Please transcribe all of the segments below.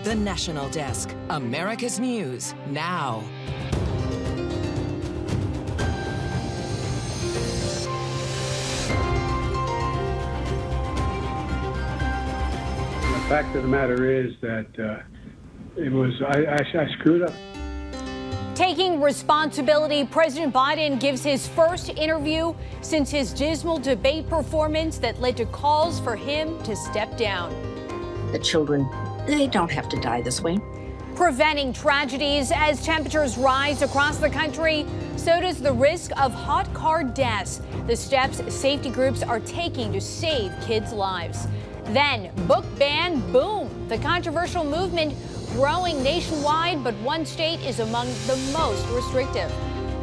The National Desk, America's News, now. The fact of the matter is that I screwed up. Taking responsibility, President Biden gives his first interview since his dismal debate performance that led to calls for him to step down. The children, they don't have to die this way. Preventing tragedies as temperatures rise across the country, so does the risk of hot car deaths. The steps safety groups are taking to save kids' lives. Then, book ban boom. The controversial movement growing nationwide, but one state is among the most restrictive.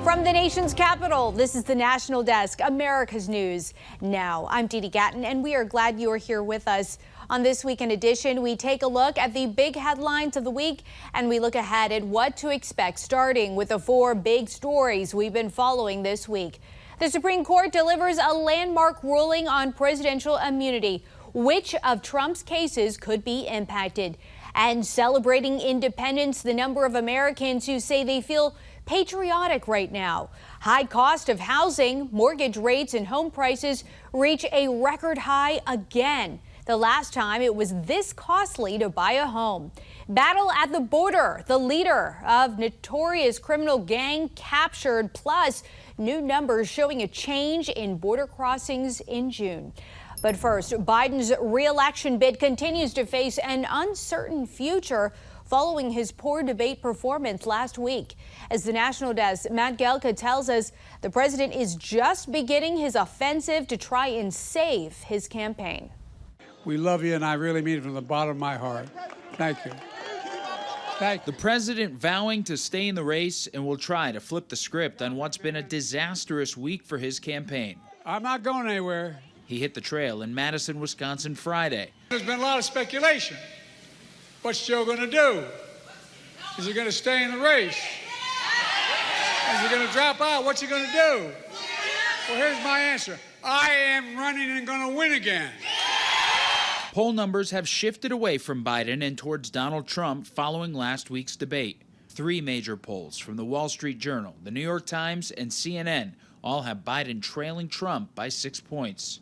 From the nation's capital, this is the National Desk, America's News Now. I'm Dee Gatton, and we are glad you are here with us. On this Weekend Edition, we take a look at the big headlines of the week, and we look ahead at what to expect, starting with the 4 big stories we've been following this week. The Supreme Court delivers a landmark ruling on presidential immunity. Which of Trump's cases could be impacted? And celebrating independence, the number of Americans who say they feel patriotic right now. High cost of housing, mortgage rates, and home prices reach a record high again. The last time it was this costly to buy a home. Battle at the border, the leader of notorious criminal gang captured, plus new numbers showing a change in border crossings in June. But first, Biden's re-election bid continues to face an uncertain future following his poor debate performance last week. As the National Desk, Matt Gelka tells us, the president is just beginning his offensive to try and save his campaign. We love you, and I really mean it from the bottom of my heart. Thank you. Thank you. The president vowing to stay in the race and will try to flip the script on what's been a disastrous week for his campaign. I'm not going anywhere. He hit the trail in Madison, Wisconsin Friday. There's been a lot of speculation. What's Joe going to do? Is he going to stay in the race? Is he going to drop out? What's he going to do? Well, here's my answer. I am running and going to win again. Poll numbers have shifted away from Biden and towards Donald Trump following last week's debate. 3 major polls from the Wall Street Journal, the New York Times, and CNN all have Biden trailing Trump by 6 points.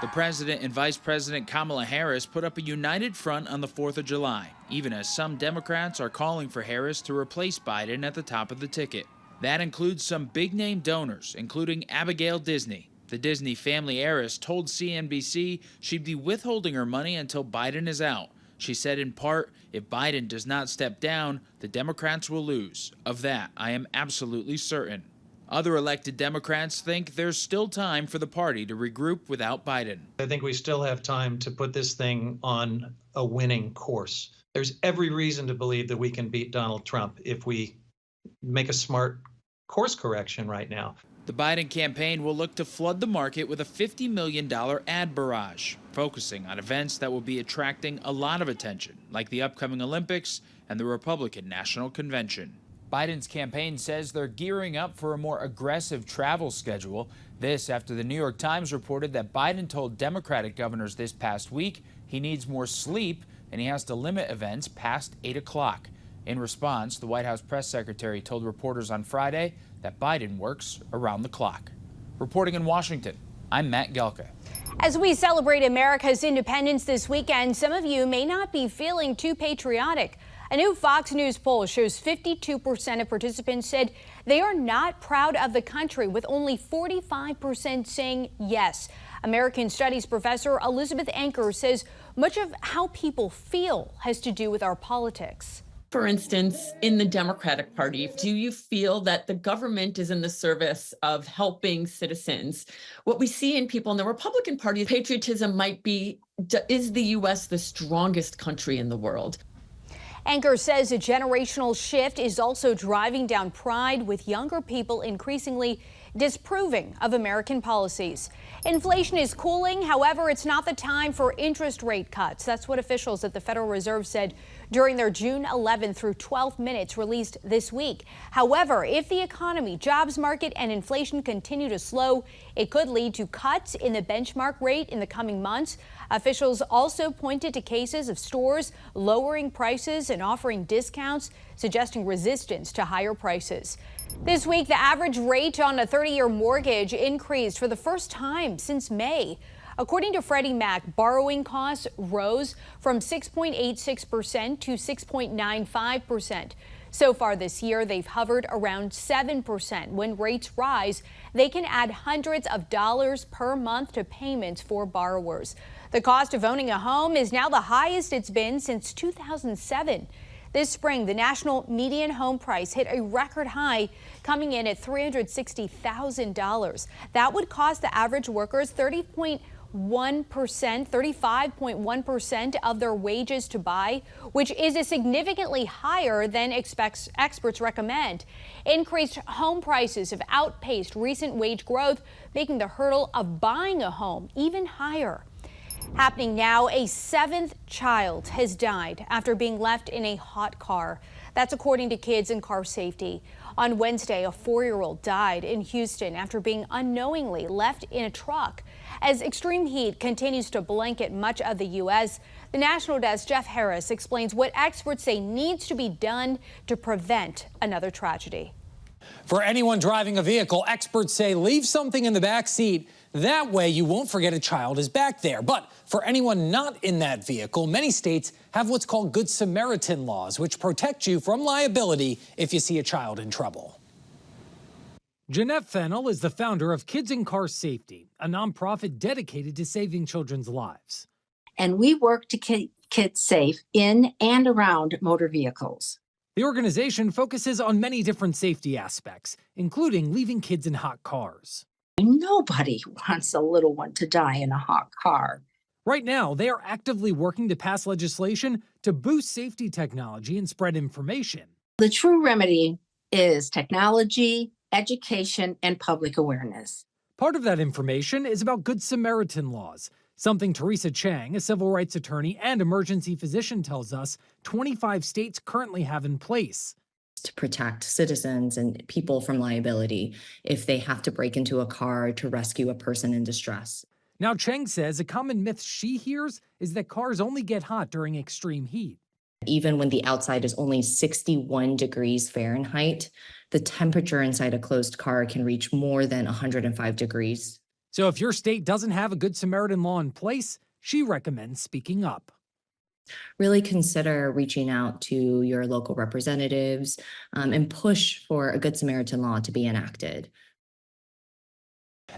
The president and Vice President Kamala Harris put up a united front on the 4th of July, even as some Democrats are calling for Harris to replace Biden at the top of the ticket. That includes some big-name donors, including Abigail Disney. The Disney family heiress told CNBC she'd be withholding her money until Biden is out. She said in part, if Biden does not step down, the Democrats will lose. Of that, I am absolutely certain. Other elected Democrats think there's still time for the party to regroup without Biden. I think we still have time to put this thing on a winning course. There's every reason to believe that we can beat Donald Trump if we make a smart course correction right now. The Biden campaign will look to flood the market with a $50 million ad barrage, focusing on events that will be attracting a lot of attention, like the upcoming Olympics and the Republican National Convention. Biden's campaign says they're gearing up for a more aggressive travel schedule. This after the New York Times reported that Biden told Democratic governors this past week he needs more sleep and he has to limit events past 8 o'clock. In response, the White House press secretary told reporters on Friday that Biden works around the clock. Reporting in Washington, I'm Matt Gelka. As we celebrate America's independence this weekend, some of you may not be feeling too patriotic. A new Fox News poll shows 52% of participants said they are not proud of the country, with only 45% saying yes. American Studies professor Elizabeth Anker says much of how people feel has to do with our politics. For instance, in the Democratic Party, do you feel that the government is in the service of helping citizens? What we see in people in the Republican Party, patriotism might be, is the U.S. the strongest country in the world? Anker says a generational shift is also driving down pride, with younger people increasingly disapproving of American policies. Inflation is cooling. However, it's not the time for interest rate cuts. That's what officials at the Federal Reserve said during their June 11 through 12 minutes released this week. However, if the economy, jobs market, and inflation continue to slow, it could lead to cuts in the benchmark rate in the coming months. Officials also pointed to cases of stores lowering prices and offering discounts, suggesting resistance to higher prices. This week, the average rate on a 30-year mortgage increased for the first time since May. According to Freddie Mac, borrowing costs rose from 6.86% to 6.95%. So far this year, they've hovered around 7%. When rates rise, they can add hundreds of dollars per month to payments for borrowers. The cost of owning a home is now the highest it's been since 2007. This spring, the national median home price hit a record high, coming in at $360,000. That would cost the average workers 35.1% of their wages to buy, which is a significantly higher than experts recommend. Increased home prices have outpaced recent wage growth, making the hurdle of buying a home even higher. Happening now, a 7th child has died after being left in a hot car. That's according to Kids and Car Safety. On Wednesday, a 4-year-old died in Houston after being unknowingly left in a truck. As extreme heat continues to blanket much of the U.S., the National Desk Jeff Harris explains what experts say needs to be done to prevent another tragedy. For anyone driving a vehicle, experts say leave something in the back seat. That way you won't forget a child is back there. But for anyone not in that vehicle, many states have what's called Good Samaritan laws, which protect you from liability if you see a child in trouble. Jeanette Fennell is the founder of Kids and Car Safety, a nonprofit dedicated to saving children's lives. And we work to keep kids safe in and around motor vehicles. The organization focuses on many different safety aspects, including leaving kids in hot cars. Nobody wants a little one to die in a hot car. Right now, they are actively working to pass legislation to boost safety technology and spread information. The true remedy is technology, education, and public awareness. Part of that information is about Good Samaritan laws, something Teresa Chang, a civil rights attorney and emergency physician, tells us 25 states currently have in place. To protect citizens and people from liability if they have to break into a car to rescue a person in distress. Now, Cheng says a common myth she hears is that cars only get hot during extreme heat. Even when the outside is only 61 degrees Fahrenheit, the temperature inside a closed car can reach more than 105 degrees. So if your state doesn't have a Good Samaritan law in place, she recommends speaking up. Really consider reaching out to your local representatives and push for a Good Samaritan law to be enacted.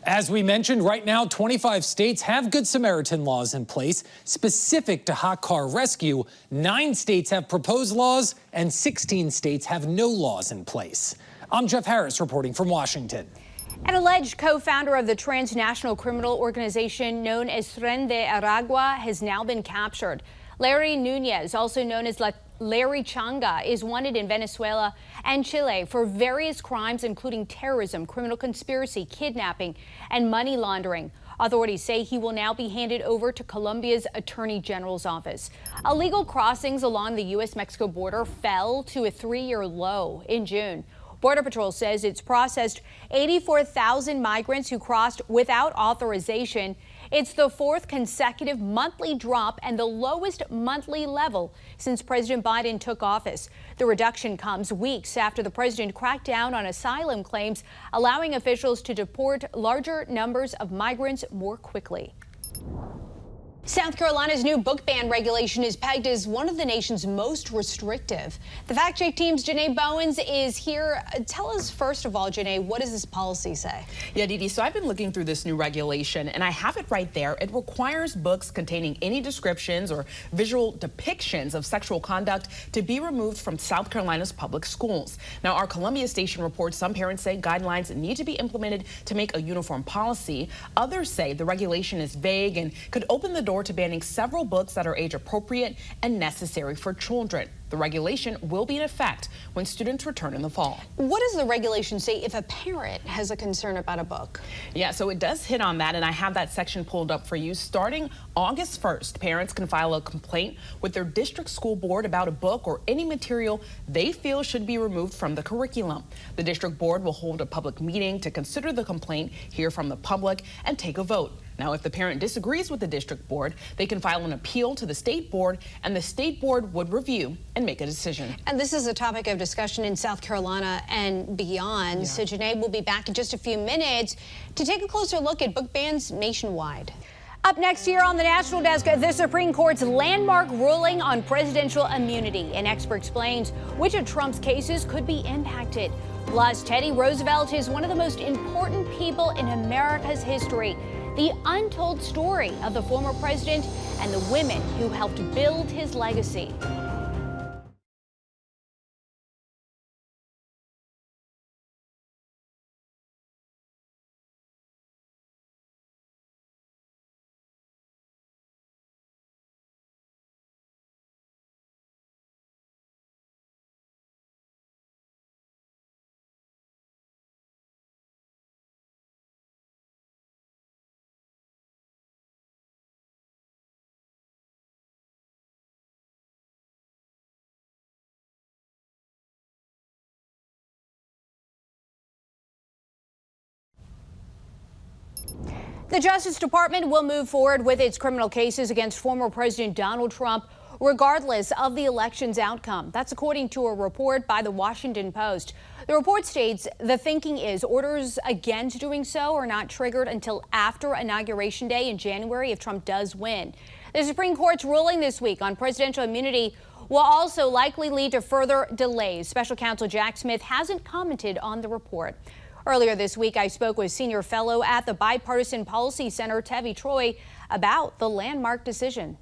As we mentioned, right now, 25 states have Good Samaritan laws in place specific to hot car rescue. 9 states have proposed laws, and 16 states have no laws in place. I'm Jeff Harris reporting from Washington. An alleged co-founder of the transnational criminal organization known as Tren de Aragua has now been captured. Larry Nunez, also known as Larry Changa, is wanted in Venezuela and Chile for various crimes, including terrorism, criminal conspiracy, kidnapping, and money laundering. Authorities say he will now be handed over to Colombia's Attorney General's office. Illegal crossings along the U.S.-Mexico border fell to a 3-year low in June. Border Patrol says it's processed 84,000 migrants who crossed without authorization. It's the 4th consecutive monthly drop and the lowest monthly level since President Biden took office. The reduction comes weeks after the president cracked down on asylum claims, allowing officials to deport larger numbers of migrants more quickly. South Carolina's new book ban regulation is pegged as one of the nation's most restrictive. The Fact Check team's Janae Bowens is here. Tell us, first of all, Janae, what does this policy say? Yeah, Dee Dee, so I've been looking through this new regulation, and I have it right there. It requires books containing any descriptions or visual depictions of sexual conduct to be removed from South Carolina's public schools. Now, our Columbia station reports some parents say guidelines need to be implemented to make a uniform policy. Others say the regulation is vague and could open the door to banning several books that are age appropriate and necessary for children. The regulation will be in effect when students return in the fall. What does the regulation say if a parent has a concern about a book? Yeah, so it does hit on that, and I have that section pulled up for you. Starting August 1st, parents can file a complaint with their district school board about a book or any material they feel should be removed from the curriculum. The district board will hold a public meeting to consider the complaint, hear from the public, and take a vote. Now, if the parent disagrees with the district board, they can file an appeal to the state board, and the state board would review and make a decision. And this is a topic of discussion in South Carolina and beyond. Yeah. So Janae will be back in just a few minutes to take a closer look at book bans nationwide. Up next here on the National Desk, the Supreme Court's landmark ruling on presidential immunity. An expert explains which of Trump's cases could be impacted. Plus, Teddy Roosevelt is one of the most important people in America's history. The untold story of the former president and the women who helped build his legacy. The Justice Department will move forward with its criminal cases against former President Donald Trump, regardless of the election's outcome. That's according to a report by the Washington Post. The report states the thinking is orders against doing so are not triggered until after Inauguration Day in January if Trump does win. The Supreme Court's ruling this week on presidential immunity will also likely lead to further delays. Special counsel Jack Smith hasn't commented on the report. Earlier this week, I spoke with senior fellow at the Bipartisan Policy Center, Tevi Troy, about the landmark decision.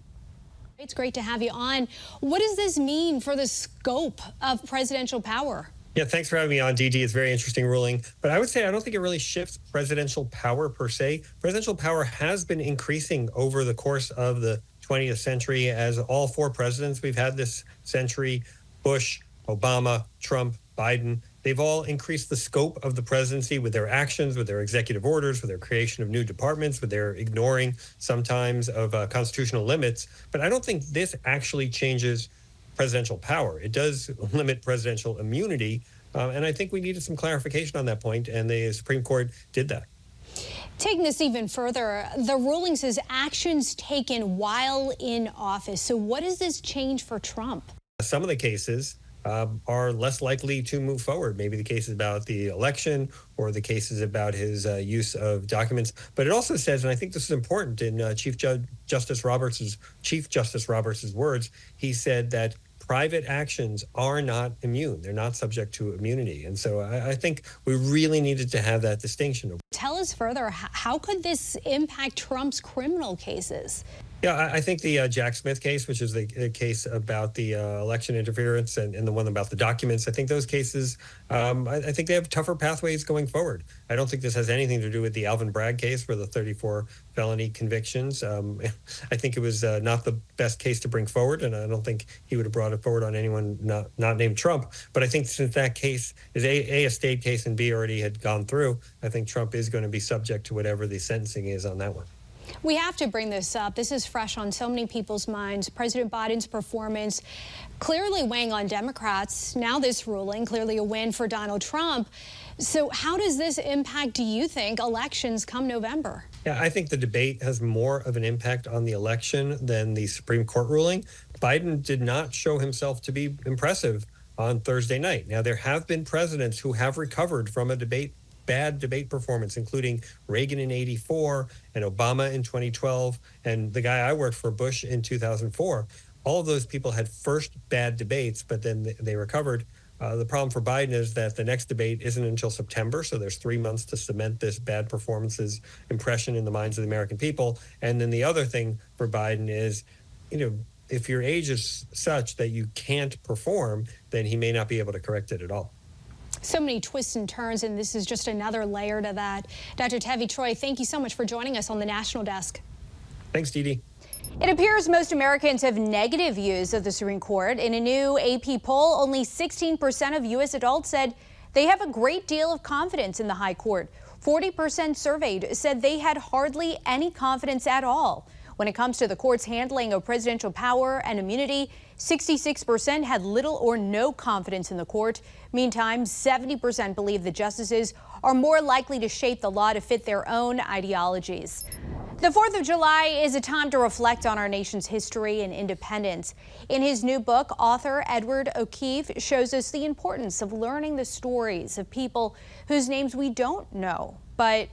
It's great to have you on. What does this mean for the scope of presidential power? Yeah, thanks for having me on, DG. It's a very interesting ruling. But I would say I don't think it really shifts presidential power per se. Presidential power has been increasing over the course of the 20th century as all four presidents we've had this century, Bush, Obama, Trump, Biden, they've all increased the scope of the presidency with their actions, with their executive orders, with their creation of new departments, with their ignoring sometimes of constitutional limits. But I don't think this actually changes presidential power. It does limit presidential immunity. And I think we needed some clarification on that point, and the Supreme Court did that. Taking this even further, the ruling says actions taken while in office. So what does this change for Trump? Some of the cases are less likely to move forward. Maybe the cases about the election or the cases about his use of documents. But it also says, and I think this is important, in Chief Justice Roberts' words, he said that private actions are not immune. They're not subject to immunity. And so I think we really needed to have that distinction. Tell us further, how could this impact Trump's criminal cases? Yeah, I think the Jack Smith case, which is the case about the election interference and the one about the documents, I think those cases, I think they have tougher pathways going forward. I don't think this has anything to do with the Alvin Bragg case for the 34 felony convictions. I think it was not the best case to bring forward, and I don't think he would have brought it forward on anyone not named Trump. But I think since that case is a state case and B already had gone through, I think Trump is going to be subject to whatever the sentencing is on that one. We have to bring this up. This is fresh on so many people's minds. President Biden's performance clearly weighing on Democrats. Now this ruling, clearly a win for Donald Trump. So how does this impact, do you think, elections come November? Yeah, I think the debate has more of an impact on the election than the Supreme Court ruling. Biden did not show himself to be impressive on Thursday night. Now, there have been presidents who have recovered from a bad debate performance, including Reagan in '84 and Obama in 2012 and the guy I worked for, Bush, in 2004. All of those people had first bad debates, but then they recovered. The problem for Biden is that the next debate isn't until September, so there's 3 months to cement this bad performance's impression in the minds of the American people. And then the other thing for Biden is, if your age is such that you can't perform, then he may not be able to correct it at all. So many twists and turns, and this is just another layer to that. Dr. Tevi Troy, thank you so much for joining us on the National Desk. Thanks, Dee Dee. It appears most Americans have negative views of the Supreme Court. In a new AP poll, only 16% of U.S. adults said they have a great deal of confidence in the high court. 40% surveyed said they had hardly any confidence at all. When it comes to the court's handling of presidential power and immunity, 66% had little or no confidence in the court. Meantime, 70% believe the justices are more likely to shape the law to fit their own ideologies. The 4th of July is a time to reflect on our nation's history and independence. In his new book, author Edward O'Keefe shows us the importance of learning the stories of people whose names we don't know, but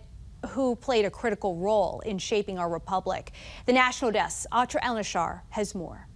who played a critical role in shaping our republic. The National Desk's Atra El-Nashar has more.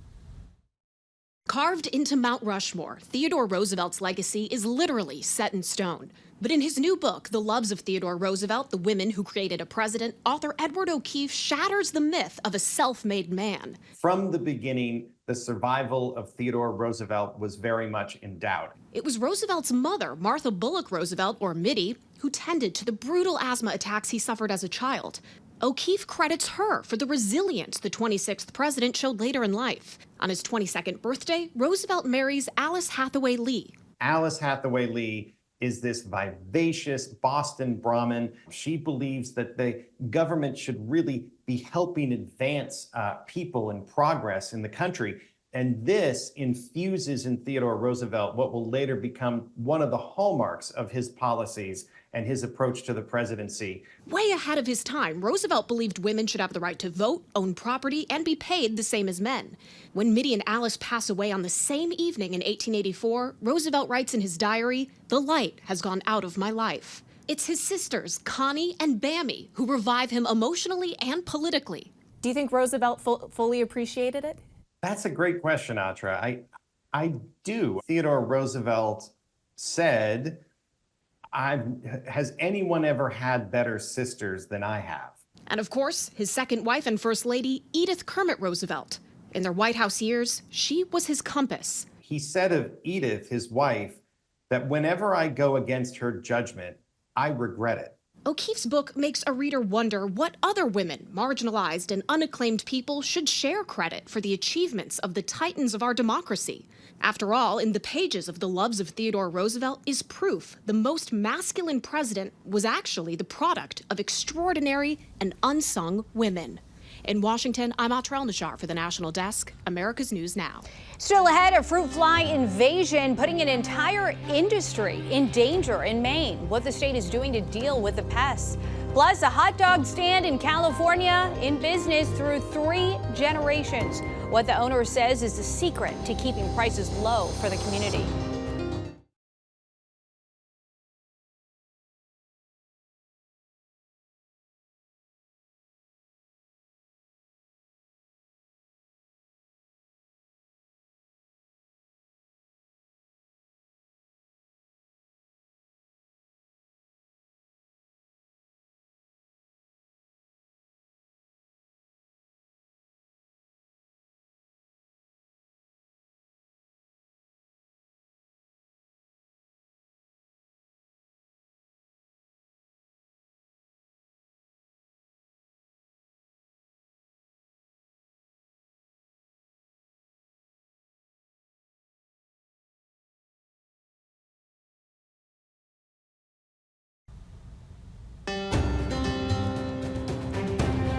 Carved into Mount Rushmore, Theodore Roosevelt's legacy is literally set in stone. But in his new book, The Loves of Theodore Roosevelt, The Women Who Created a President, author Edward O'Keefe shatters the myth of a self-made man. From the beginning, the survival of Theodore Roosevelt was very much in doubt. It was Roosevelt's mother, Martha Bullock Roosevelt, or Mitty, who tended to the brutal asthma attacks he suffered as a child. O'Keefe credits her for the resilience the 26th president showed later in life. On his 22nd birthday, Roosevelt marries Alice Hathaway Lee. Alice Hathaway Lee is this vivacious Boston Brahmin. She believes that the government should really be helping advance people and progress in the country. And this infuses in Theodore Roosevelt what will later become one of the hallmarks of his policies and his approach to the presidency. Way ahead of his time, Roosevelt believed women should have the right to vote, own property, and be paid the same as men. When Mitty and Alice pass away on the same evening in 1884, Roosevelt writes in his diary, "The light has gone out of my life." It's his sisters, Connie and Bammy, who revive him emotionally and politically. Do you think Roosevelt fully appreciated it? That's a great question, Atra. I do. Theodore Roosevelt said, has anyone ever had better sisters than I have? And of course, his second wife and first lady, Edith Kermit Roosevelt. In their White House years, she was his compass. He said of Edith, his wife, that whenever I go against her judgment, I regret it. O'Keefe's book makes a reader wonder what other women, marginalized and unacclaimed people should share credit for the achievements of the titans of our democracy. After all, in the pages of The Loves of Theodore Roosevelt is proof the most masculine president was actually the product of extraordinary and unsung women. In Washington, I'm Atra El-Nashar for the National Desk, America's News Now. Still ahead, a fruit fly invasion putting an entire industry in danger in Maine. What the state is doing to deal with the pests. Plus, a hot dog stand in California in business through 3 generations. What the owner says is the secret to keeping prices low for the community.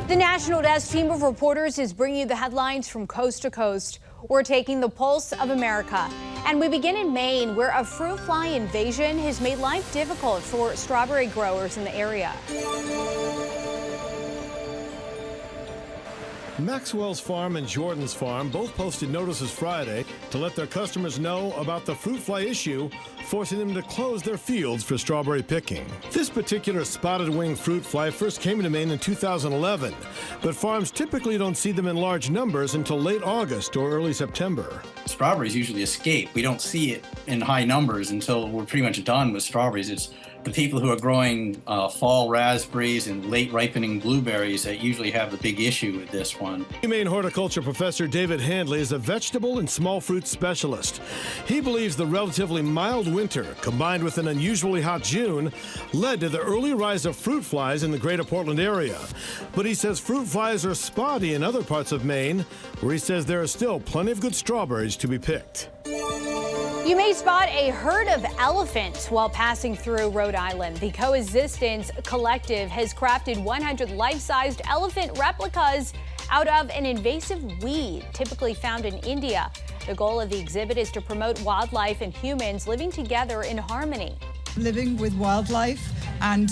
The National Desk team of reporters is bringing you the headlines from coast to coast. We're taking the pulse of America. And we begin in Maine, where a fruit fly invasion has made life difficult for strawberry growers in the area. Maxwell's Farm and Jordan's Farm both posted notices Friday to let their customers know about the fruit fly issue, forcing them to close their fields for strawberry picking. This particular spotted-winged fruit fly first came into Maine in 2011, but farms typically don't see them in large numbers until late August or early September. strawberries usually escape. We don't see it in high numbers until we're pretty much done with strawberries. It's the people who are growing fall raspberries and late ripening blueberries that usually have the big issue with this one. Humane horticulture professor David Handley is a vegetable and small fruit specialist. He believes the relatively mild winter combined with an unusually hot June led to the early rise of fruit flies in the greater Portland area. But he says fruit flies are spotty in other parts of Maine, where he says there are still plenty of good strawberries to be picked. You may spot a herd of elephants while passing through Rhode Island. The Coexistence Collective has crafted 100 life-sized elephant replicas out of an invasive weed typically found in India. The goal of the exhibit is to promote wildlife and humans living together in harmony. Living with wildlife and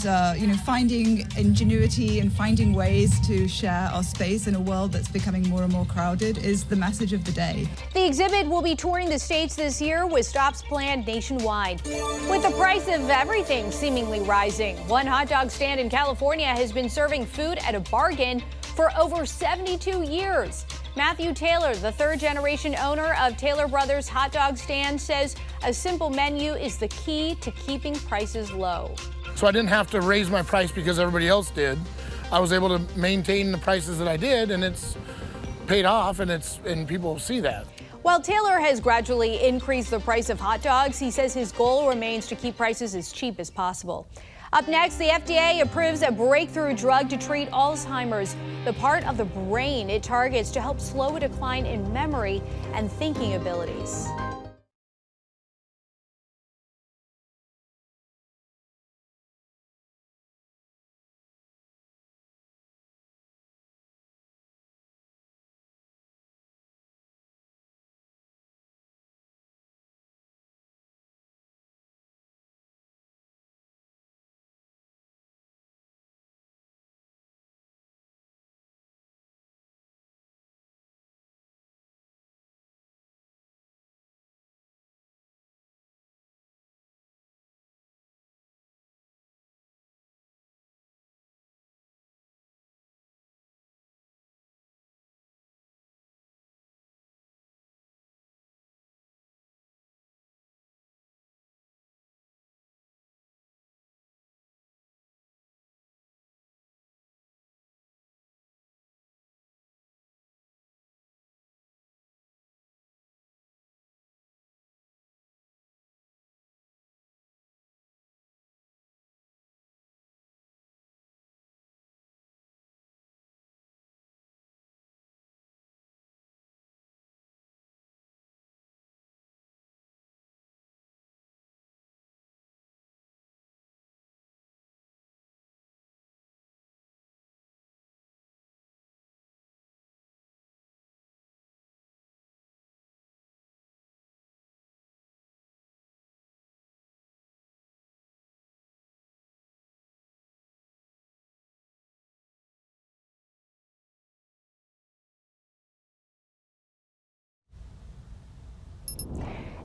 finding ingenuity and finding ways to share our space in a world that's becoming more and more crowded is the message of the day. The exhibit will be touring the states this year with stops planned nationwide. With the price of everything seemingly rising, one hot dog stand in California has been serving food at a bargain for over 72 years. Matthew Taylor, the third-generation owner of Taylor Brothers Hot Dog Stand, says a simple menu is the key to keeping prices low. So I didn't have to raise my price because everybody else did. I was able to maintain the prices that I did, and it's paid off, and people see that. While Taylor has gradually increased the price of hot dogs, he says his goal remains to keep prices as cheap as possible. Up next, the FDA approves a breakthrough drug to treat Alzheimer's, the part of the brain it targets to help slow a decline in memory and thinking abilities.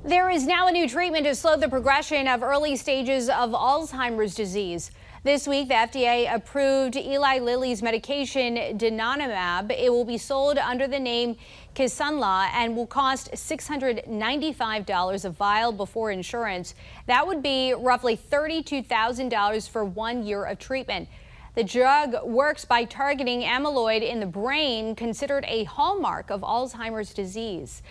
There is now a new treatment to slow the progression of early stages of Alzheimer's disease. This week, the FDA approved Eli Lilly's medication donanemab. It will be sold under the name Kisunla and will cost $695 a vial before insurance. That would be roughly $32,000 for 1 year of treatment. The drug works by targeting amyloid in the brain, considered a hallmark of Alzheimer's disease.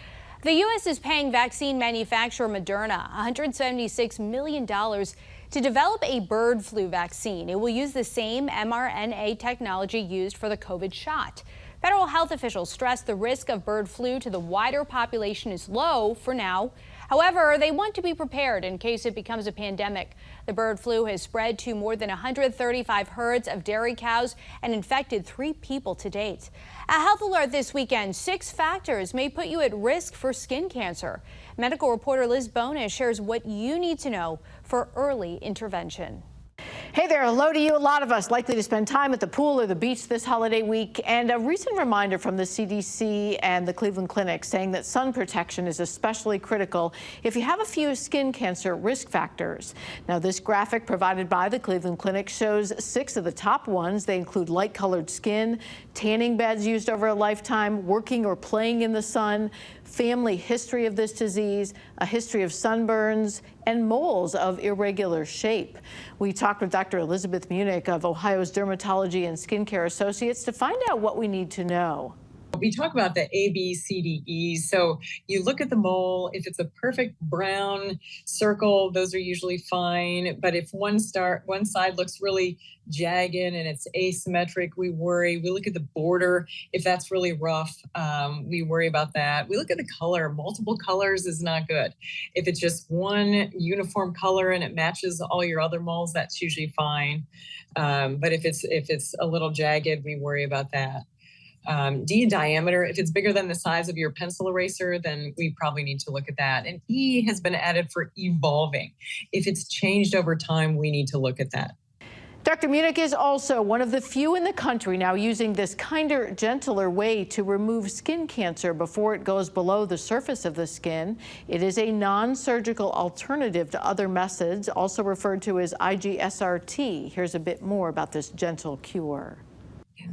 The U.S. is paying vaccine manufacturer Moderna $176 million to develop a bird flu vaccine. It will use the same mRNA technology used for the COVID shot. Federal health officials stress the risk of bird flu to the wider population is low for now. However, they want to be prepared in case it becomes a pandemic. The bird flu has spread to more than 135 herds of dairy cows and infected 3 people to date. A health alert this weekend: 6 factors may put you at risk for skin cancer. Medical reporter Liz Bonas shares what you need to know for early intervention. Hey there, hello to you. A lot of us likely to spend time at the pool or the beach this holiday week. And a recent reminder from the CDC and the Cleveland Clinic saying that sun protection is especially critical if you have a few skin cancer risk factors. Now, this graphic provided by the Cleveland Clinic shows 6 of the top ones. They include light-colored skin, tanning beds used over a lifetime, working or playing in the sun, family history of this disease, a history of sunburns, and moles of irregular shape. We talked with Dr. Elizabeth Munich of Ohio's Dermatology and Skincare Associates to find out what we need to know. We talk about the A, B, C, D, E. So you look at the mole. If it's a perfect brown circle, those are usually fine. But if one side looks really jagged and it's asymmetric, we worry. We look at the border. If that's really rough, we worry about that. We look at the color. Multiple colors is not good. If it's just one uniform color and it matches all your other moles, that's usually fine. But if it's a little jagged, we worry about that. D, diameter. If it's bigger than the size of your pencil eraser, then we probably need to look at that. And E has been added for evolving. If it's changed over time, we need to look at that. Dr. Munich is also one of the few in the country now using this kinder, gentler way to remove skin cancer before it goes below the surface of the skin. It is a non-surgical alternative to other methods, also referred to as IGSRT. Here's a bit more about this gentle cure.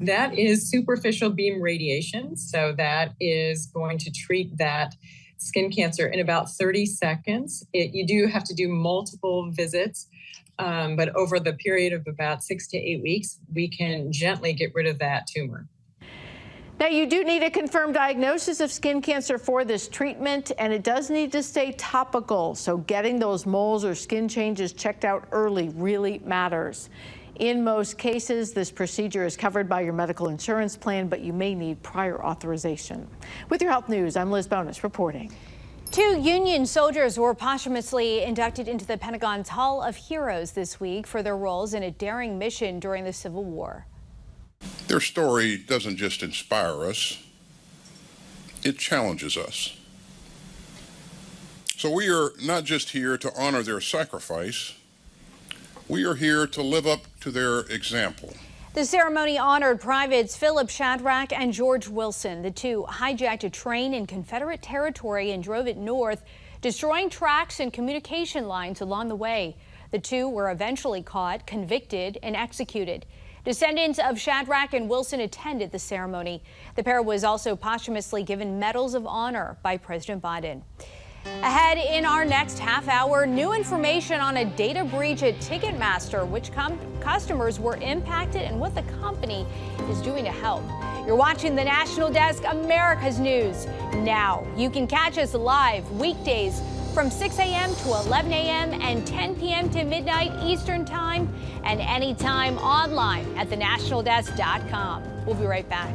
That is superficial beam radiation. So that is going to treat that skin cancer in about 30 seconds. You do have to do multiple visits, but over the period of about 6 to 8 weeks, we can gently get rid of that tumor. Now, you do need a confirmed diagnosis of skin cancer for this treatment, and it does need to stay topical. So getting those moles or skin changes checked out early really matters. In most cases, this procedure is covered by your medical insurance plan, but you may need prior authorization. With your health news, I'm Liz Bonus reporting. 2 Union soldiers were posthumously inducted into the Pentagon's Hall of Heroes this week for their roles in a daring mission during the Civil War. Their story doesn't just inspire us, it challenges us. So we are not just here to honor their sacrifice, we are here to live up to their example. The ceremony honored Privates Philip Shadrack and George Wilson. The 2 hijacked a train in Confederate territory and drove it north, destroying tracks and communication lines along the way. The 2 were eventually caught, convicted, and executed. Descendants of Shadrack and Wilson attended the ceremony. The pair was also posthumously given Medals of Honor by President Biden. Ahead in our next half hour, new information on a data breach at Ticketmaster, which customers were impacted and what the company is doing to help. You're watching the National Desk, America's News Now. You can catch us live weekdays from 6 a.m. to 11 a.m. and 10 p.m. to midnight Eastern Time, and anytime online at thenationaldesk.com. We'll be right back.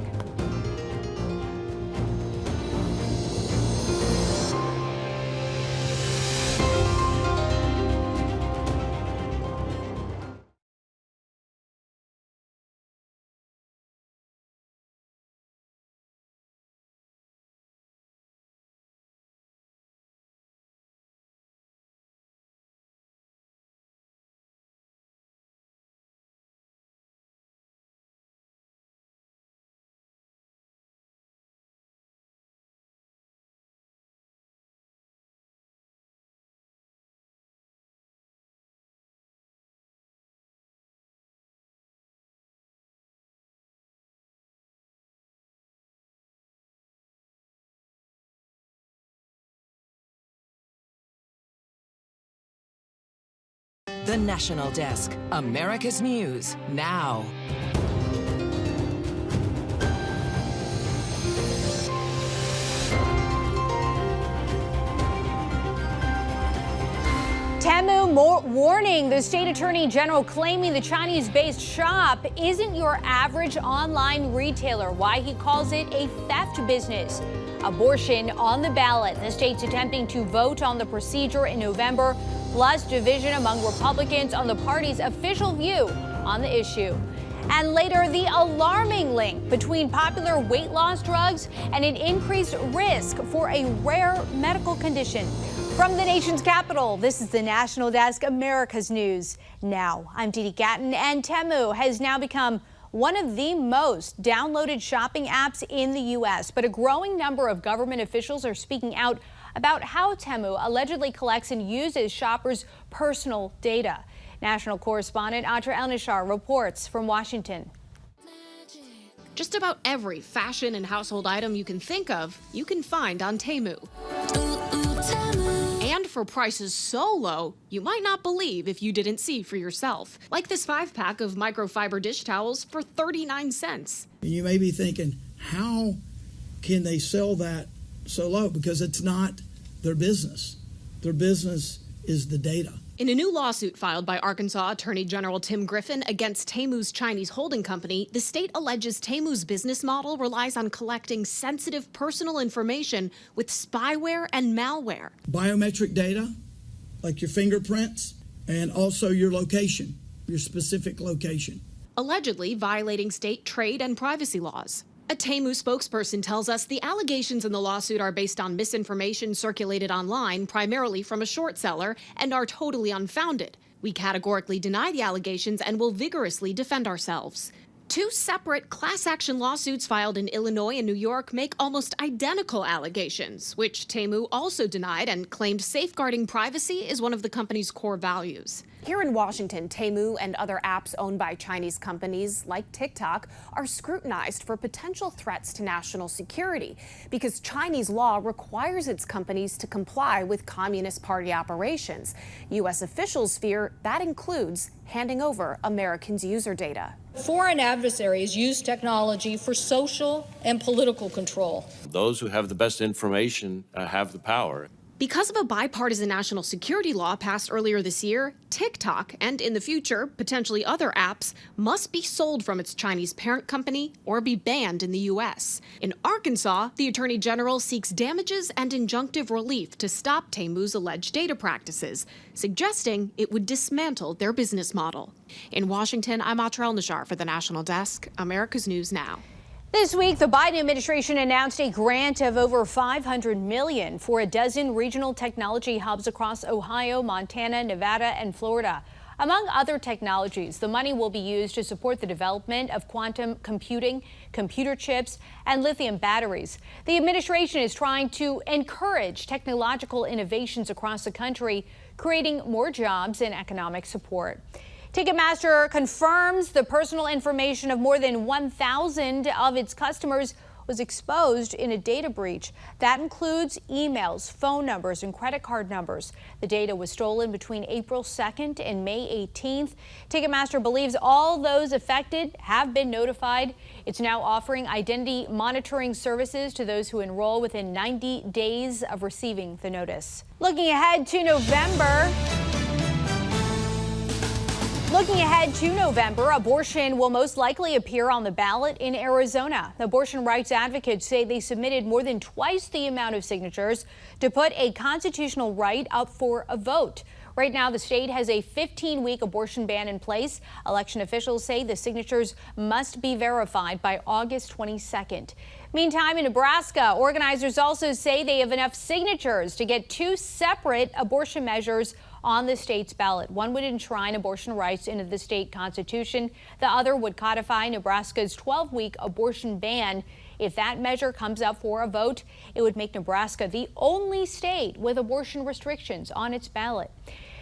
The National Desk, America's News Now. Temu warning the state attorney general claiming the Chinese-based shop isn't your average online retailer. Why he calls it a theft business. Abortion on the ballot. The state's attempting to vote on the procedure in November, plus division among Republicans on the party's official view on the issue. And later, the alarming link between popular weight loss drugs and an increased risk for a rare medical condition. From the nation's capital, this is the National Desk, America's News Now. I'm Dee Gatton, and Temu has now become one of the most downloaded shopping apps in the U.S., but a growing number of government officials are speaking out about how Temu allegedly collects and uses shoppers' personal data. National correspondent Atra El-Nashar reports from Washington. Just about every fashion and household item you can think of, you can find on Temu. And for prices so low, you might not believe if you didn't see for yourself. Like this 5-pack of microfiber dish towels for 39 cents. You may be thinking, how can they sell that so low? Because it's not their business. Their business is the data. In a new lawsuit filed by Arkansas Attorney General Tim Griffin against Temu's Chinese holding company, the state alleges Temu's business model relies on collecting sensitive personal information with spyware and malware. Biometric data, like your fingerprints, and also your location, your specific location. Allegedly violating state trade and privacy laws. A Temu spokesperson tells us the allegations in the lawsuit are based on misinformation circulated online, primarily from a short seller, and are totally unfounded. We categorically deny the allegations and will vigorously defend ourselves. Two separate class action lawsuits filed in Illinois and New York make almost identical allegations, which Temu also denied and claimed safeguarding privacy is one of the company's core values. Here in Washington, Temu and other apps owned by Chinese companies like TikTok are scrutinized for potential threats to national security because Chinese law requires its companies to comply with Communist Party operations. U.S. officials fear that includes handing over Americans' user data. Foreign adversaries use technology for social and political control. Those who have the best information have the power. Because of a bipartisan national security law passed earlier this year, TikTok, and in the future, potentially other apps, must be sold from its Chinese parent company or be banned in the U.S. In Arkansas, the Attorney General seeks damages and injunctive relief to stop Temu's alleged data practices, suggesting it would dismantle their business model. In Washington, I'm Atrel Nashar for the National Desk, America's News Now. This week, the Biden administration announced a grant of over $500 million for a dozen regional technology hubs across Ohio, Montana, Nevada, and Florida. Among other technologies, the money will be used to support the development of quantum computing, computer chips, and lithium batteries. The administration is trying to encourage technological innovations across the country, creating more jobs and economic support. Ticketmaster confirms the personal information of more than 1,000 of its customers was exposed in a data breach. That includes emails, phone numbers, and credit card numbers. The data was stolen between April 2nd and May 18th. Ticketmaster believes all those affected have been notified. It's now offering identity monitoring services to those who enroll within 90 days of receiving the notice. Looking ahead to November, abortion will most likely appear on the ballot in Arizona. Abortion rights advocates say they submitted more than twice the amount of signatures to put a constitutional right up for a vote. Right now, the state has a 15-week abortion ban in place. Election officials say the signatures must be verified by August 22nd. Meantime, in Nebraska, organizers also say they have enough signatures to get two separate abortion measures on the state's ballot. One would enshrine abortion rights into the state constitution. The other would codify Nebraska's 12-week abortion ban. If that measure comes up for a vote, it would make Nebraska the only state with abortion restrictions on its ballot.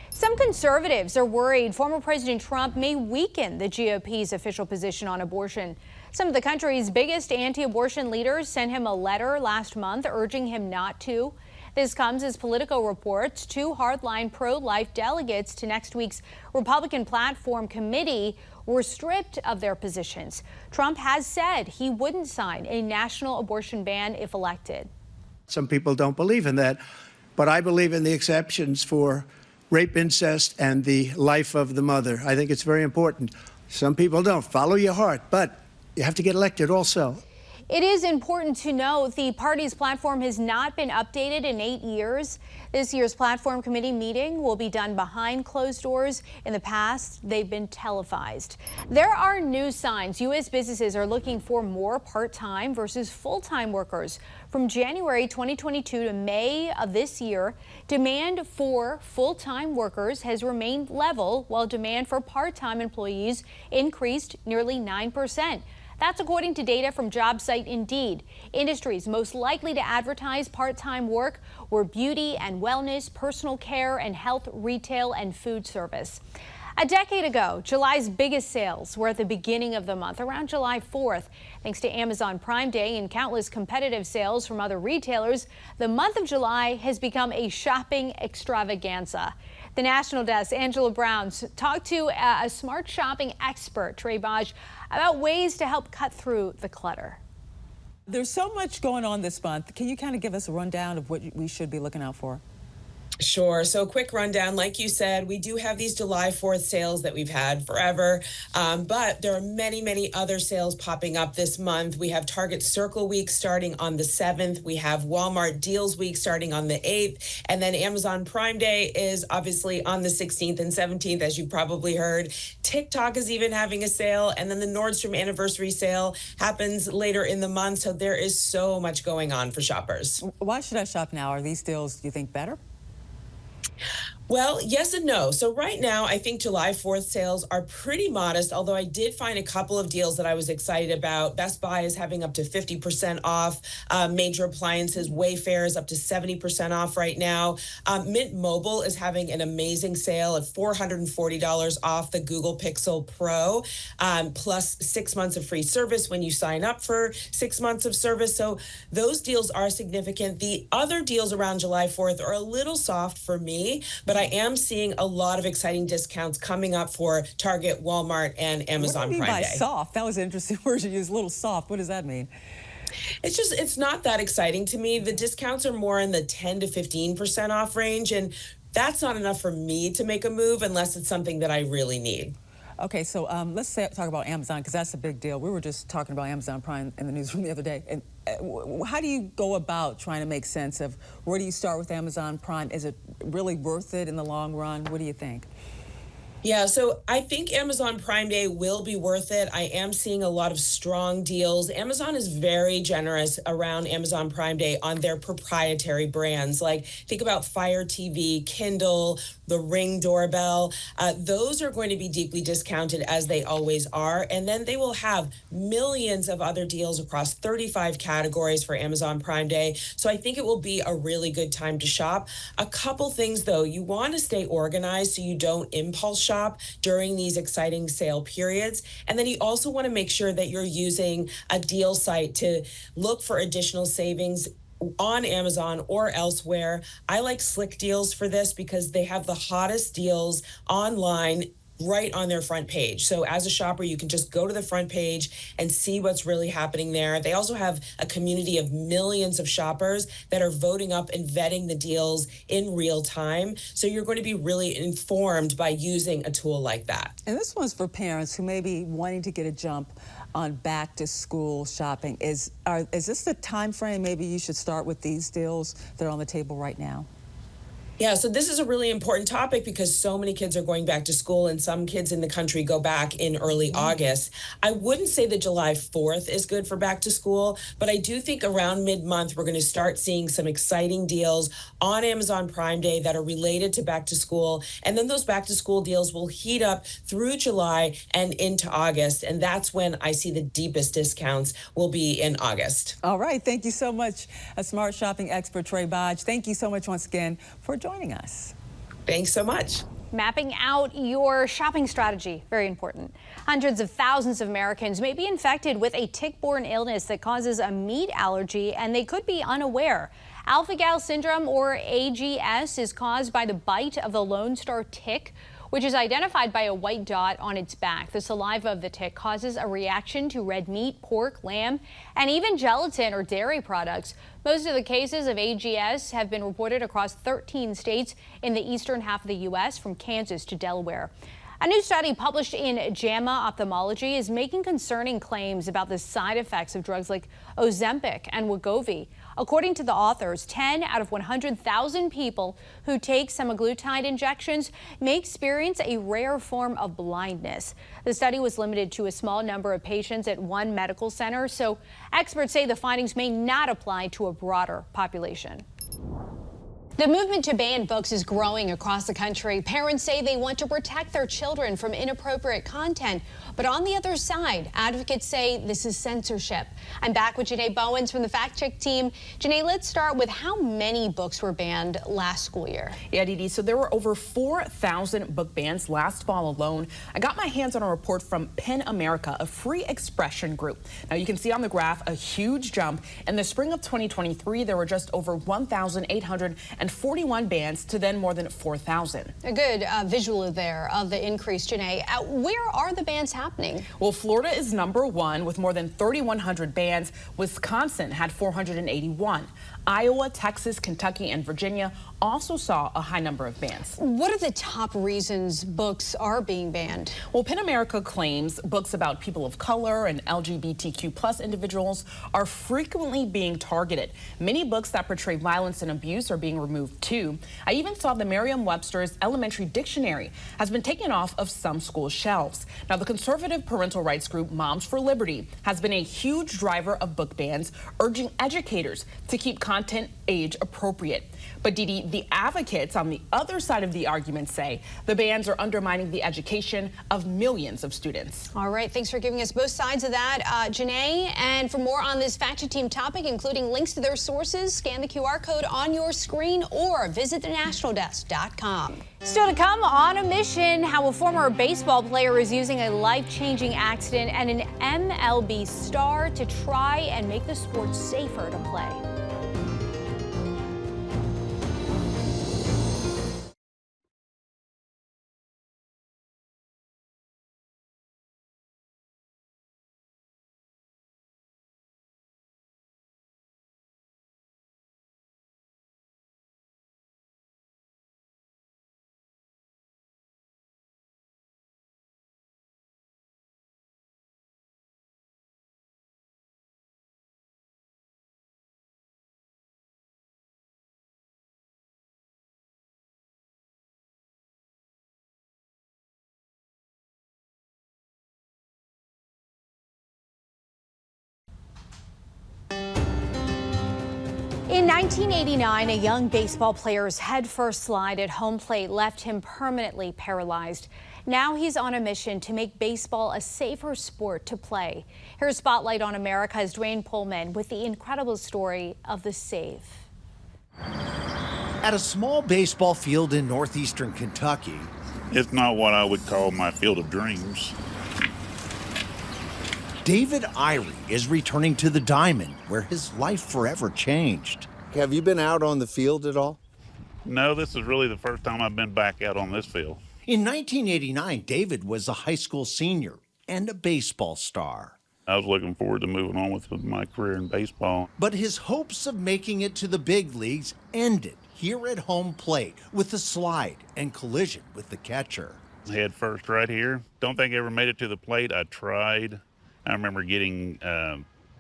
Some conservatives are worried former President Trump may weaken the GOP's official position on abortion. Some of the country's biggest anti-abortion leaders sent him a letter last month urging him not to. This comes as Politico reports two hardline pro-life delegates to next week's Republican platform committee were stripped of their positions. Trump has said he wouldn't sign a national abortion ban if elected. Some people don't believe in that, but I believe in the exceptions for rape, incest, and the life of the mother. I think it's very important. Some people don't. Follow your heart, but you have to get elected also. It is important to note the party's platform has not been updated in 8 years. This year's platform committee meeting will be done behind closed doors. In the past, they've been televised. There are new signs. U.S. businesses are looking for more part-time versus full-time workers. From January 2022 to May of this year, demand for full-time workers has remained level, while demand for part-time employees increased nearly 9%. That's according to data from job site Indeed. Industries most likely to advertise part-time work were beauty and wellness, personal care and health, retail and food service. A decade ago, July's biggest sales were at the beginning of the month, around July 4th. Thanks to Amazon Prime Day and countless competitive sales from other retailers, the month of July has become a shopping extravaganza. The National Desk, Angelo Brown, talked to a smart shopping expert, Trey Baj, about ways to help cut through the clutter. There's so much going on this month. Can you kind of give us a rundown of what we should be looking out for? Sure. So quick rundown, like you said, we do have these July 4th sales that we've had forever, but there are many, many other sales popping up this month. We have Target Circle Week starting on the 7th. We have Walmart Deals Week starting on the 8th. And then Amazon Prime Day is obviously on the 16th and 17th, as you probably heard. TikTok is even having a sale. And then the Nordstrom Anniversary Sale happens later in the month. So there is so much going on for shoppers. Why should I shop now? Are these deals, do you think, better? Well, yes and no. So right now, I think July 4th sales are pretty modest, although I did find a couple of deals that I was excited about. Best Buy is having up to 50% off. Major appliances, Wayfair is up to 70% off right now. Mint Mobile is having an amazing sale at $440 off the Google Pixel Pro, plus 6 months of free service when you sign up for 6 months of service. So those deals are significant. The other deals around July 4th are a little soft for me, but I am seeing a lot of exciting discounts coming up for Target, Walmart, and Amazon Prime Day. What do you mean by soft? That was an interesting word you used, a little soft. What does that mean? It's not that exciting to me. The discounts are more in the 10 to 15% off range, and that's not enough for me to make a move unless it's something that I really need. Okay, so let's talk about Amazon, because that's a big deal. We were just talking about Amazon Prime in the newsroom the other day. And how do you go about trying to make sense of where do you start with Amazon Prime? Is it really worth it in the long run? What do you think? Yeah, so I think Amazon Prime Day will be worth it. I am seeing a lot of strong deals. Amazon is very generous around Amazon Prime Day on their proprietary brands. Like, think about Fire TV, Kindle, the Ring doorbell. Those are going to be deeply discounted, as they always are. And then they will have millions of other deals across 35 categories for Amazon Prime Day. So I think it will be a really good time to shop. A couple things, though. You want to stay organized so you don't impulse shop during these exciting sale periods. And then you also want to make sure that you're using a deal site to look for additional savings on Amazon or elsewhere. I like Slick Deals for this because they have the hottest deals online right on their front page. So as a shopper, you can just go to the front page and see what's really happening there. They also have a community of millions of shoppers that are voting up and vetting the deals in real time. So you're going to be really informed by using a tool like that. And this one's for parents who may be wanting to get a jump on back to school shopping. Is this the time frame maybe you should start with these deals that are on the table right now? Yeah, so this is a really important topic because so many kids are going back to school and some kids in the country go back in early August. I wouldn't say that July 4th is good for back to school, but I do think around mid-month we're going to start seeing some exciting deals on Amazon Prime Day that are related to back to school. And then those back to school deals will heat up through July and into August. And that's when I see the deepest discounts will be in August. All right. Thank you so much, a smart shopping expert, Trey Baj. Thank you so much once again for joining us. Thanks so much. Mapping out your shopping strategy, very important. Hundreds of thousands of Americans may be infected with a tick-borne illness that causes a meat allergy, and they could be unaware. Alpha-gal syndrome, or AGS, is caused by the bite of the Lone Star tick, which is identified by a white dot on its back. The saliva of the tick causes a reaction to red meat, pork, lamb, and even gelatin or dairy products. Most of the cases of AGS have been reported across 13 states in the eastern half of the U.S., from Kansas to Delaware. A new study published in JAMA Ophthalmology is making concerning claims about the side effects of drugs like Ozempic and Wegovy. According to the authors, 10 out of 100,000 people who take semaglutide injections may experience a rare form of blindness. The study was limited to a small number of patients at one medical center, so experts say the findings may not apply to a broader population. The movement to ban books is growing across the country. Parents say they want to protect their children from inappropriate content. But on the other side, advocates say this is censorship. I'm back with Janae Bowens from the Fact Check team. Janae, let's start with how many books were banned last school year. Yeah, Dee Dee, so there were over 4,000 book bans last fall alone. I got my hands on a report from PEN America, a free expression group. Now you can see on the graph a huge jump. In the spring of 2023, there were just over 1,841 bans to then more than 4,000. A good visual there of the increase, Janae. Where are the bans happening? Well, Florida is #1 with more than 3,100 bans. Wisconsin had 481. Iowa, Texas, Kentucky, and Virginia also saw a high number of bans. What are the top reasons books are being banned? Well, PEN America claims books about people of color and LGBTQ+ individuals are frequently being targeted. Many books that portray violence and abuse are being removed too. I even saw the Merriam-Webster's Elementary Dictionary has been taken off of some school shelves. Now, the conservative parental rights group Moms for Liberty has been a huge driver of book bans, urging educators to keep content age appropriate. But Dee Dee, the advocates on the other side of the argument say the bans are undermining the education of millions of students. All right, thanks for giving us both sides of that, Janae. And for more on this Fact Check team topic, including links to their sources, scan the QR code on your screen or visit thenationaldesk.com. Still to come, on a mission, how a former baseball player is using a life-changing accident and an MLB star to try and make the sport safer to play. In 1989, a young baseball player's headfirst slide at home plate left him permanently paralyzed. Now he's on a mission to make baseball a safer sport to play. Here's Spotlight on America's Dwayne Pullman with the incredible story of the save. At a small baseball field in northeastern Kentucky. It's not what I would call my field of dreams. David Irie is returning to the diamond, where his life forever changed. Have you been out on the field at all? No, this is really the first time I've been back out on this field. In 1989, David was a high school senior and a baseball star. I was looking forward to moving on with my career in baseball. But his hopes of making it to the big leagues ended here at home plate with a slide and collision with the catcher. Head first right here. Don't think I ever made it to the plate. I tried. I remember getting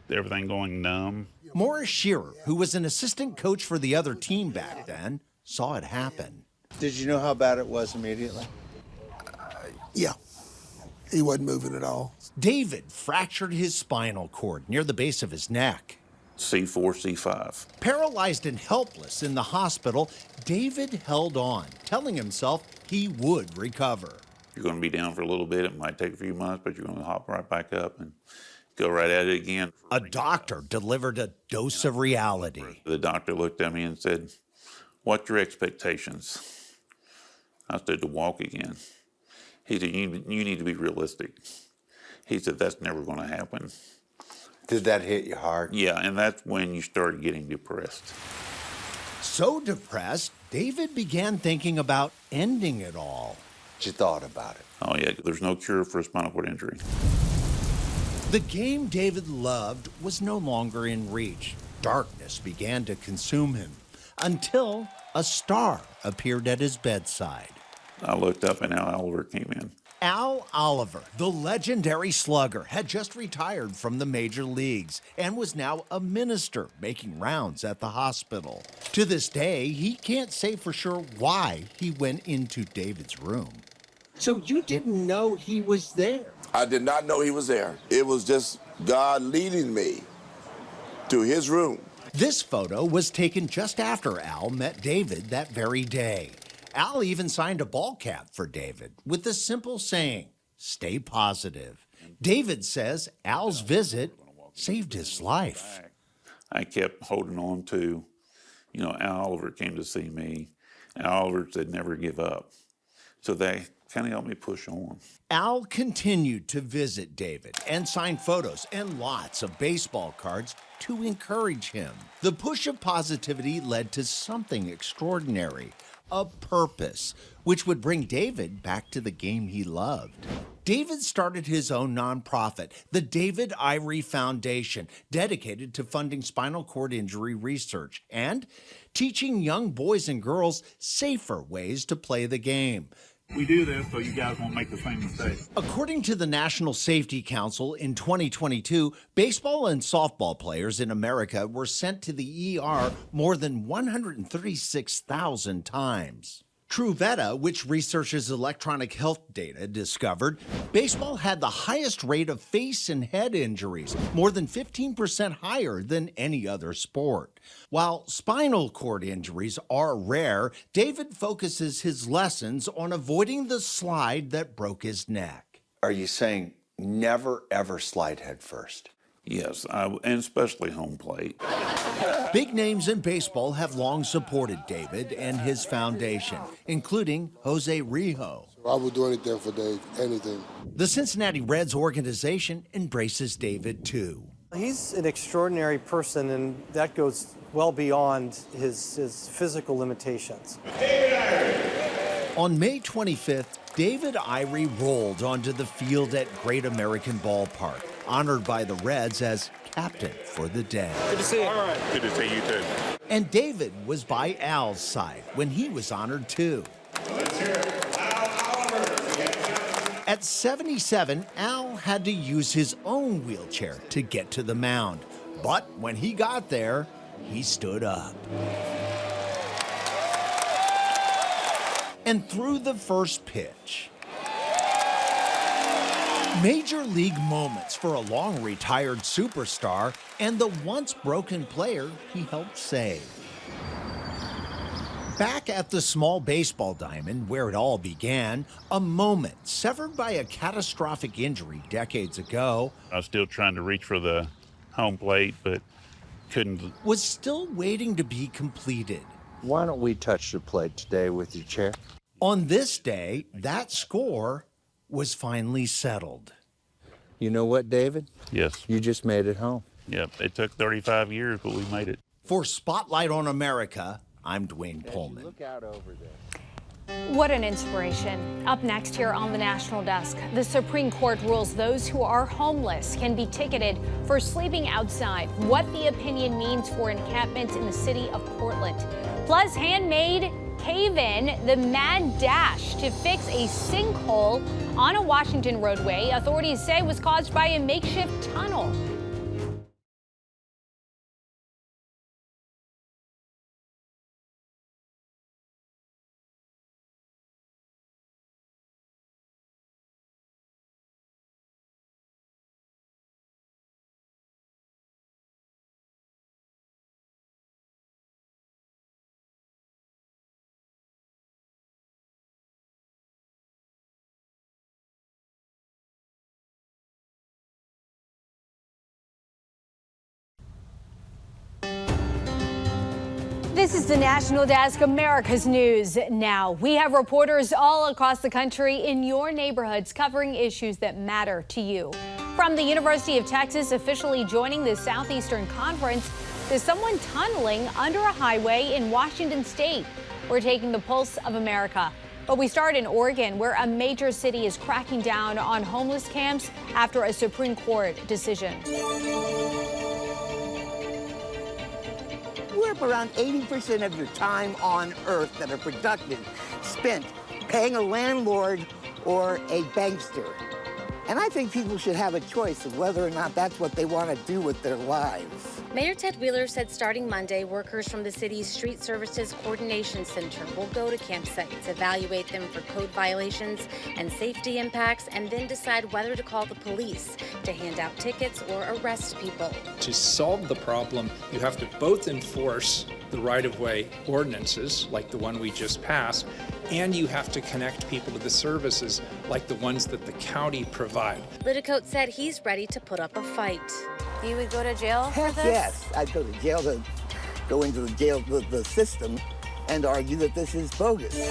everything going numb. Morris Shearer, who was an assistant coach for the other team back then, saw it happen. Did you know how bad it was immediately? Yeah. He wasn't moving at all. David fractured his spinal cord near the base of his neck. C4, C5. Paralyzed and helpless in the hospital, David held on, telling himself he would recover. You're going to be down for a little bit. It might take a few months, but you're going to hop right back up and go right at it again. A doctor delivered a dose of reality. The doctor looked at me and said, "What's your expectations?" I said, "To walk again." He said, you need to be realistic. He said, "That's never going to happen." Did that hit you hard? Yeah, and that's when you started getting depressed. So depressed, David began thinking about ending it all. You thought about it? Oh, yeah. There's no cure for a spinal cord injury. The game David loved was no longer in reach. Darkness began to consume him until a star appeared at his bedside. I looked up and Al Oliver came in. Al Oliver, the legendary slugger, had just retired from the major leagues and was now a minister making rounds at the hospital. To this day, he can't say for sure why he went into David's room. So you didn't know he was there? I did not know he was there. It was just God leading me to his room. This photo was taken just after Al met David that very day. Al even signed a ball cap for David with the simple saying, "Stay positive." David says Al's visit saved his life. I kept holding on to, Al Oliver came to see me, and Al Oliver said never give up. So they kind of helped me push on. Al continued to visit David and sign photos and lots of baseball cards to encourage him. The push of positivity led to something extraordinary, a purpose, which would bring David back to the game he loved. David started his own nonprofit, the David Irie Foundation, dedicated to funding spinal cord injury research and teaching young boys and girls safer ways to play the game. We do this so you guys won't make the same mistake. According to the National Safety Council, in 2022, baseball and softball players in America were sent to the ER more than 136,000 times. Truveta, which researches electronic health data, discovered baseball had the highest rate of face and head injuries, more than 15% higher than any other sport. While spinal cord injuries are rare, David focuses his lessons on avoiding the slide that broke his neck. Are you saying never, ever slide head first? Yes, and especially home plate. Big names in baseball have long supported David and his foundation, including Jose Rijo. I would do anything for Dave, anything. The Cincinnati Reds organization embraces David, too. He's an extraordinary person, and that goes well beyond his physical limitations. On May 25th, David Irie rolled onto the field at Great American Ballpark, honored by the Reds as captain for the day. Good to see you. All right. Good to see you, too. And David was by Al's side when he was honored, too. Let's hear it. Al Oliver. At 77, Al had to use his own wheelchair to get to the mound. But when he got there, he stood up. And threw the first pitch. Major league moments for a long-retired superstar and the once broken player he helped save. Back at the small baseball diamond where it all began, a moment severed by a catastrophic injury decades ago. I was still trying to reach for the home plate, but couldn't. Was still waiting to be completed. Why don't we touch the plate today with your chair? On this day, that score was finally settled. You know what, David? Yes. You just made it home. Yep, it took 35 years, but we made it. For Spotlight on America, I'm Dwayne Pullman. Look out over there. What an inspiration. Up next here on the National Desk, the Supreme Court rules those who are homeless can be ticketed for sleeping outside. What the opinion means for encampments in the city of Portland. Plus, handmade KVII, the mad dash to fix a sinkhole on a Washington roadway authorities say was caused by a makeshift tunnel. This is the National Desk, America's News Now. We have reporters all across the country in your neighborhoods covering issues that matter to you. From the University of Texas officially joining the Southeastern Conference to someone tunneling under a highway in Washington State. We're taking the pulse of America. But we start in Oregon, where a major city is cracking down on homeless camps after a Supreme Court decision. We're up around 80% of your time on Earth that are productive spent paying a landlord or a bankster. And I think people should have a choice of whether or not that's what they want to do with their lives. Mayor Ted Wheeler said starting Monday, workers from the city's Street Services Coordination Center will go to campsites, evaluate them for code violations and safety impacts, and then decide whether to call the police to hand out tickets or arrest people. To solve the problem, you have to both enforce the right-of-way ordinances, like the one we just passed, and you have to connect people to the services, like the ones that the county provide. Lidicote said he's ready to put up a fight. You would go to jail for this? Yes, I'd go to jail to go into the system and argue that this is bogus. You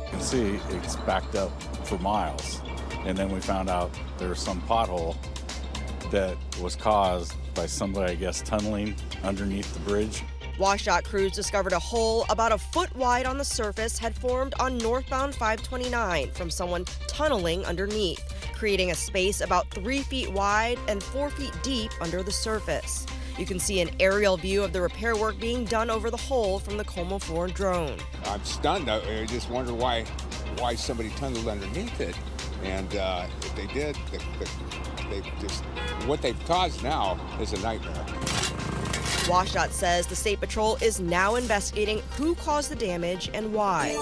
can see it's backed up for miles. And then we found out there was some pothole that was caused by somebody, I guess, tunneling underneath the bridge. WashDOT crews discovered a hole about a foot wide on the surface had formed on northbound 529 from someone tunneling underneath, creating a space about 3 feet wide and 4 feet deep under the surface. You can see an aerial view of the repair work being done over the hole from the Como 4 drone. I'm stunned. I just wonder why somebody tunneled underneath it. And if they did, what they've caused now is a nightmare. WashDOT says the State Patrol is now investigating who caused the damage and why.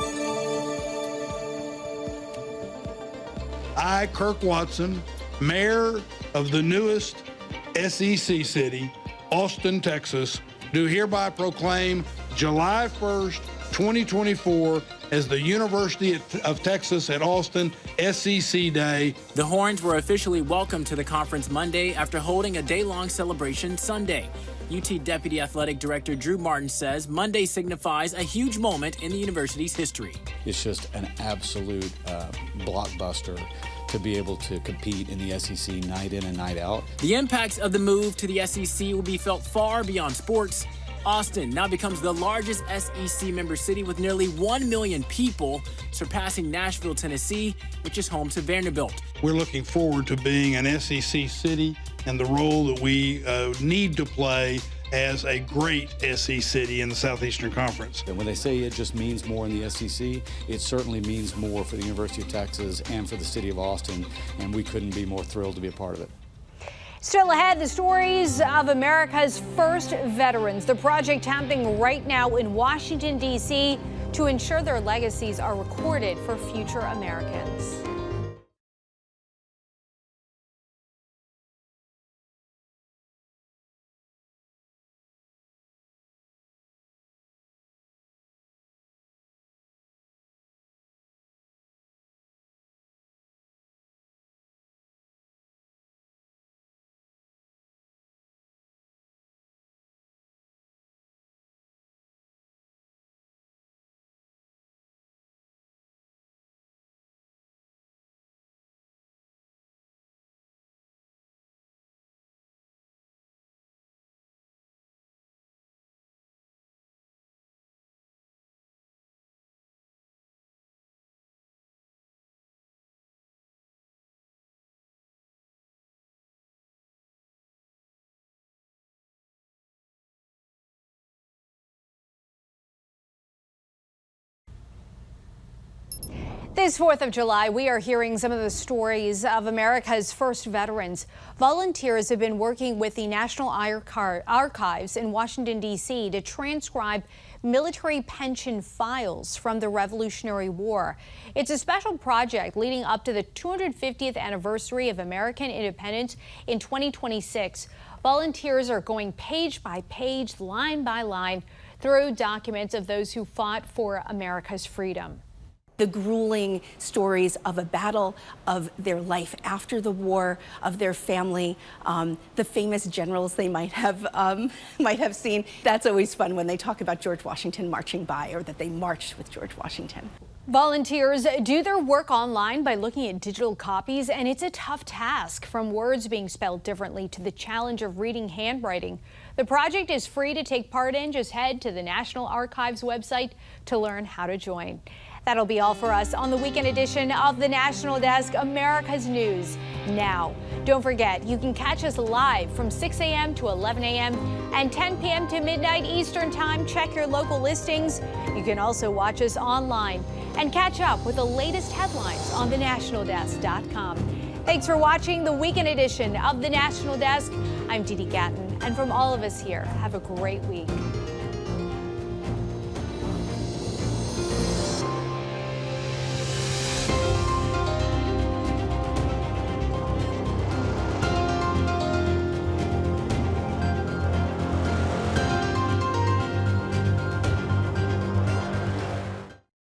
I, Kirk Watson, mayor of the newest SEC city, Austin, Texas, do hereby proclaim July 1st, 2024 as the University of Texas at Austin SEC Day. The Horns were officially welcomed to the conference Monday after holding a day-long celebration Sunday. UT Deputy Athletic Director Drew Martin says Monday signifies a huge moment in the university's history. It's just an absolute blockbuster to be able to compete in the SEC night in and night out. The impacts of the move to the SEC will be felt far beyond sports. Austin now becomes the largest SEC member city with nearly 1 million people, surpassing Nashville, Tennessee, which is home to Vanderbilt. We're looking forward to being an SEC city and the role that we need to play as a great SEC city in the Southeastern Conference. And when they say it just means more in the SEC, it certainly means more for the University of Texas and for the city of Austin, and we couldn't be more thrilled to be a part of it. Still ahead, the stories of America's first veterans. The project happening right now in Washington, D.C. to ensure their legacies are recorded for future Americans. This 4th of July, we are hearing some of the stories of America's first veterans. Volunteers have been working with the National Archives in Washington, D.C. to transcribe military pension files from the Revolutionary War. It's a special project leading up to the 250th anniversary of American independence in 2026. Volunteers are going page by page, line by line, through documents of those who fought for America's freedom. The grueling stories of a battle, of their life after the war, of their family, the famous generals they might have seen. That's always fun when they talk about George Washington marching by, or that they marched with George Washington. Volunteers do their work online by looking at digital copies, and it's a tough task, from words being spelled differently to the challenge of reading handwriting. The project is free to take part in. Just head to the National Archives website to learn how to join. That'll be all for us on the weekend edition of the National Desk, America's News Now. Don't forget, you can catch us live from 6 a.m. to 11 a.m. and 10 p.m. to midnight Eastern Time. Check your local listings. You can also watch us online and catch up with the latest headlines on thenationaldesk.com. Thanks for watching the weekend edition of the National Desk. I'm Dee Dee Gatton, and from all of us here, have a great week.